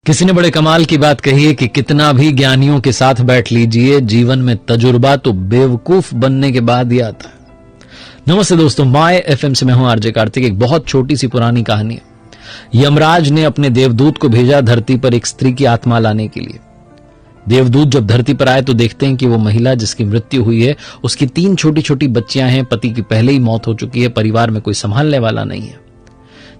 किसी ने बड़े कमाल की बात कही है कि कितना भी ज्ञानियों के साथ बैठ लीजिए, जीवन में तजुर्बा तो बेवकूफ बनने के बाद ही आता है। नमस्ते दोस्तों, माय एफएम से मैं हूं आरजे कार्तिक। एक बहुत छोटी सी पुरानी कहानी है। यमराज ने अपने देवदूत को भेजा धरती पर एक स्त्री की आत्मा लाने के लिए। देवदूत जब धरती पर आए तो देखते हैं कि वो महिला जिसकी मृत्यु हुई है उसकी 3 छोटी छोटी बच्चियां हैं, पति की पहले ही मौत हो चुकी है, परिवार में कोई संभालने वाला नहीं है।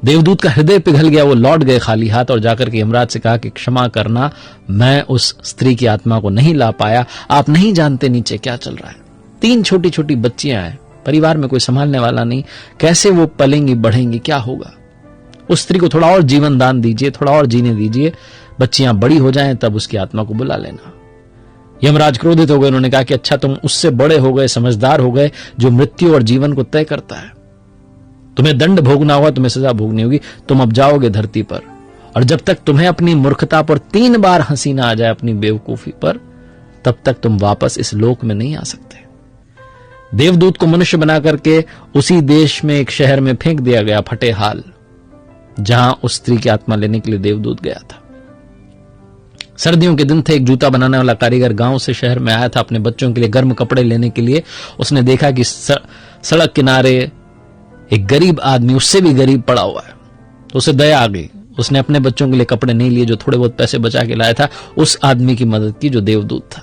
देवदूत का हृदय पिघल गया, वो लौट गए खाली हाथ और जाकर के यमराज से कहा कि क्षमा करना, मैं उस स्त्री की आत्मा को नहीं ला पाया। आप नहीं जानते नीचे क्या चल रहा है। 3 छोटी छोटी बच्चियां हैं, परिवार में कोई संभालने वाला नहीं, कैसे वो पलेंगी बढ़ेंगी, क्या होगा। उस स्त्री को थोड़ा और जीवन दान दीजिए, थोड़ा और जीने दीजिए, बच्चियां बड़ी हो जाएं तब उसकी आत्मा को बुला लेना। यमराज क्रोधित हो गए। उन्होंने कहा कि अच्छा, तुम उससे बड़े हो गए, समझदार हो गए, जो मृत्यु और जीवन को तय करता है। तुम्हें दंड भोगना होगा, तुम्हें सजा भोगनी होगी, तुम अब जाओगे धरती पर, और जब तक तुम्हें अपनी मूर्खता पर 3 बार हंसी ना आ जाए, अपनी बेवकूफी पर, तब तक तुम वापस इस लोक में नहीं आ सकते। देवदूत को मनुष्य बना करके उसी देश में एक शहर में फेंक दिया गया, फटेहाल, जहां उस स्त्री की आत्मा लेने के लिए देवदूत गया था। सर्दियों के दिन थे। एक जूता बनाने वाला कारीगर गांव से शहर में आया था अपने बच्चों के लिए गर्म कपड़े लेने के लिए। उसने देखा कि सड़क किनारे एक गरीब आदमी, उससे भी गरीब, पड़ा हुआ है, तो उसे दया आ गई। उसने अपने बच्चों के लिए कपड़े नहीं लिए, जो थोड़े बहुत पैसे बचा के लाया था, उस आदमी की मदद की जो देवदूत था।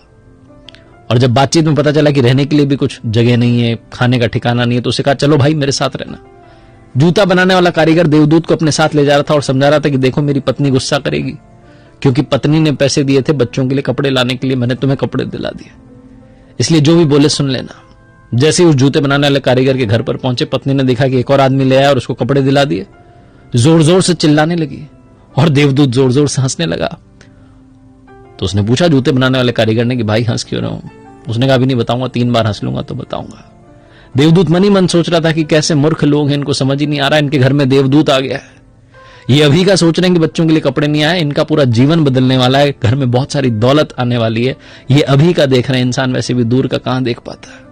और जब बातचीत में पता चला कि रहने के लिए भी कुछ जगह नहीं है, खाने का ठिकाना नहीं है, तो उसे कहा चलो भाई मेरे साथ रहना। जूता बनाने वाला कारीगर देवदूत को अपने साथ ले जा रहा था और समझा रहा था कि देखो मेरी पत्नी गुस्सा करेगी, क्योंकि पत्नी ने पैसे दिए थे बच्चों के लिए कपड़े लाने के लिए, मैंने तुम्हें कपड़े दिला दिए, इसलिए जो भी बोले सुन लेना। जैसे ही उस जूते बनाने वाले कारीगर के घर पर पहुंचे, पत्नी ने देखा कि एक और आदमी ले आया और उसको कपड़े दिला दिए। जोर जोर से चिल्लाने लगी और देवदूत जोर जोर से हंसने लगा। तो उसने पूछा जूते बनाने वाले कारीगर ने कि भाई हंस क्यों रहे हो। उसने कहा अभी नहीं बताऊंगा, 3 बार हंस लूंगा तो बताऊंगा। देवदूत मन ही मन सोच रहा था कि कैसे मूर्ख लोग हैं, इनको समझ ही नहीं आ रहा, इनके घर में देवदूत आ गया है। ये अभी का सोच रहे हैं कि बच्चों के लिए कपड़े नहीं आए, इनका पूरा जीवन बदलने वाला है, घर में बहुत सारी दौलत आने वाली है। ये अभी का देख रहे हैं, इंसान वैसे भी दूर का कहां देख पाता है।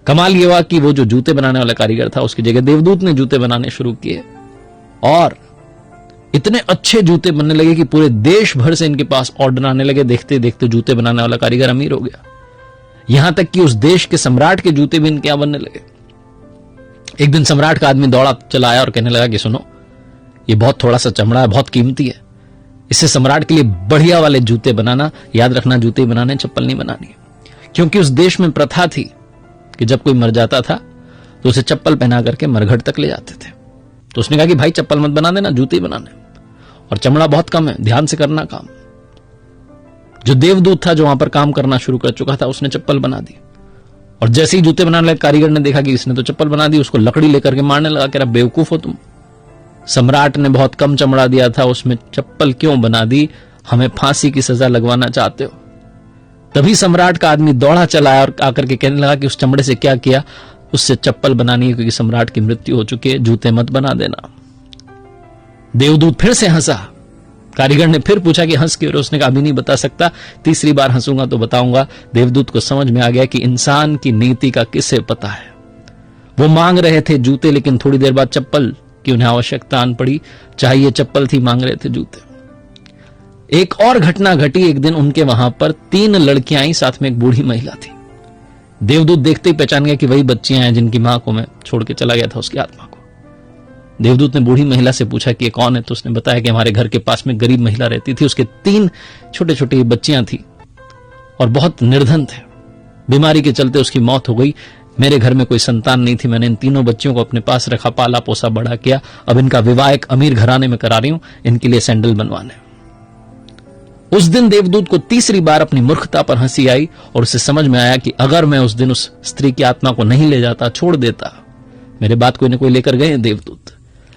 कमाल ये हुआ कि वो जो जूते बनाने वाला कारीगर था, उसकी जगह देवदूत ने जूते बनाने शुरू किए और इतने अच्छे जूते बनने लगे कि पूरे देश भर से इनके पास ऑर्डर आने लगे। देखते देखते जूते बनाने वाला कारीगर अमीर हो गया, यहां तक कि उस देश के सम्राट के जूते भी इनके यहां बनने लगे। एक दिन सम्राट का आदमी दौड़ा चला आया और कहने लगा कि सुनो, ये बहुत थोड़ा सा चमड़ा है, बहुत कीमती है, इससे सम्राट के लिए बढ़िया वाले जूते बनाना। याद रखना, जूते बनाने, चप्पल नहीं बनानी, क्योंकि उस देश में प्रथा थी कि जब कोई मर जाता था तो उसे चप्पल पहना करके मरघट तक ले जाते थे। तो उसने कहा कि भाई चप्पल मत बना देना, जूते बनाने, और चमड़ा बहुत कम है, ध्यान से करना काम। जो देवदूत था, जो वहां पर काम करना शुरू कर चुका था, उसने चप्पल बना दी। और जैसे ही जूते बनाने लगे कारीगर ने देखा कि इसने तो चप्पल बना दी, उसको लकड़ी लेकर के मारने लगा। कह रहा बेवकूफ हो तुम, सम्राट ने बहुत कम चमड़ा दिया था, उसमें चप्पल क्यों बना दी, हमें फांसी की सजा लगवाना चाहते हो। तभी सम्राट का आदमी दौड़ा चला आया और आकर के कहने लगा कि उस चमड़े से क्या किया, उससे चप्पल बनानी है, क्योंकि सम्राट की मृत्यु हो चुकी है, जूते मत बना देना। देवदूत फिर से हंसा। कारीगर ने फिर पूछा कि हंस क्यों रहे हो। उसने कहा अभी नहीं बता सकता, 3री बार हंसूंगा तो बताऊंगा। देवदूत को समझ में आ गया कि इंसान की नीति का किसे पता है। वो मांग रहे थे जूते, लेकिन थोड़ी देर बाद चप्पल की उन्हें आवश्यकता आन पड़ी। चाहिए चप्पल थी, मांग रहे थे जूते। एक और घटना घटी। एक दिन उनके वहां पर 3 लड़कियां आई, साथ में एक बूढ़ी महिला थी। देवदूत देखते ही पहचान गया कि वही बच्चियां हैं जिनकी मां को मैं छोड़ के चला गया था, उसकी आत्मा को। देवदूत ने बूढ़ी महिला से पूछा कि ये कौन है, तो उसने बताया कि हमारे घर के पास में गरीब महिला रहती थी, उसके 3 छोटे छोटे बच्चियां थी और बहुत निर्धन थे। बीमारी के चलते उसकी मौत हो गई। मेरे घर में कोई संतान नहीं थी, मैंने इन 3 बच्चियों को अपने पास रखा, पाला पोसा बड़ा किया। अब इनका विवाह एक अमीर घराने में करा रही हूं, इनके लिए सैंडल बनवाने। उस दिन देवदूत को 3री बार अपनी मूर्खता पर हंसी आई और उसे समझ में आया कि अगर मैं उस दिन उस स्त्री की आत्मा को नहीं ले जाता, छोड़ देता, मेरे बात कोई न कोई लेकर गए देवदूत,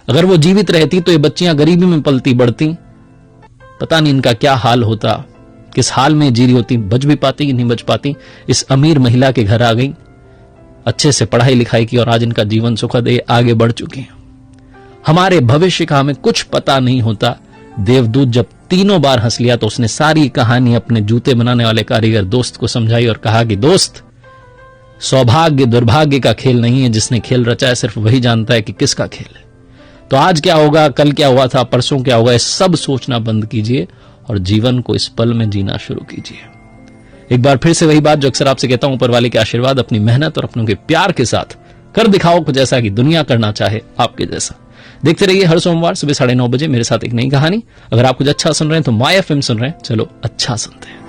अगर वो जीवित रहती तो ये बच्चियां गरीबी में पलती बढ़ती, पता नहीं इनका क्या हाल होता, किस हाल में जी रही होती, बच भी पाती कि नहीं बच पाती। इस अमीर महिला के घर आ गई, अच्छे से पढ़ाई लिखाई की और आज इनका जीवन सुखद है, आगे बढ़ चुके हैं। हमारे भविष्य का हमें कुछ पता नहीं होता। देवदूत जब 3 बार हंस लिया तो उसने सारी कहानी अपने जूते बनाने वाले कारीगर दोस्त को समझाई और कहा कि दोस्त, सौभाग्य दुर्भाग्य का खेल नहीं है, जिसने खेल रचा है सिर्फ वही जानता है कि किसका खेल है। तो आज क्या होगा, कल क्या हुआ था, परसों क्या होगा, ये सब सोचना बंद कीजिए और जीवन को इस पल में जीना शुरू कीजिए। एक बार फिर से वही बात जो अक्सर आपसे कहता हूं, ऊपर वाले के आशीर्वाद, अपनी मेहनत और अपनों के प्यार के साथ कर दिखाओ कुछ ऐसा कि दुनिया करना चाहे आपके जैसा। देखते रहिए हर सोमवार सुबह 9:30 बजे मेरे साथ एक नई कहानी। अगर आप कुछ अच्छा सुन रहे हैं तो माय एफएम सुन रहे हैं, चलो अच्छा सुनते हैं।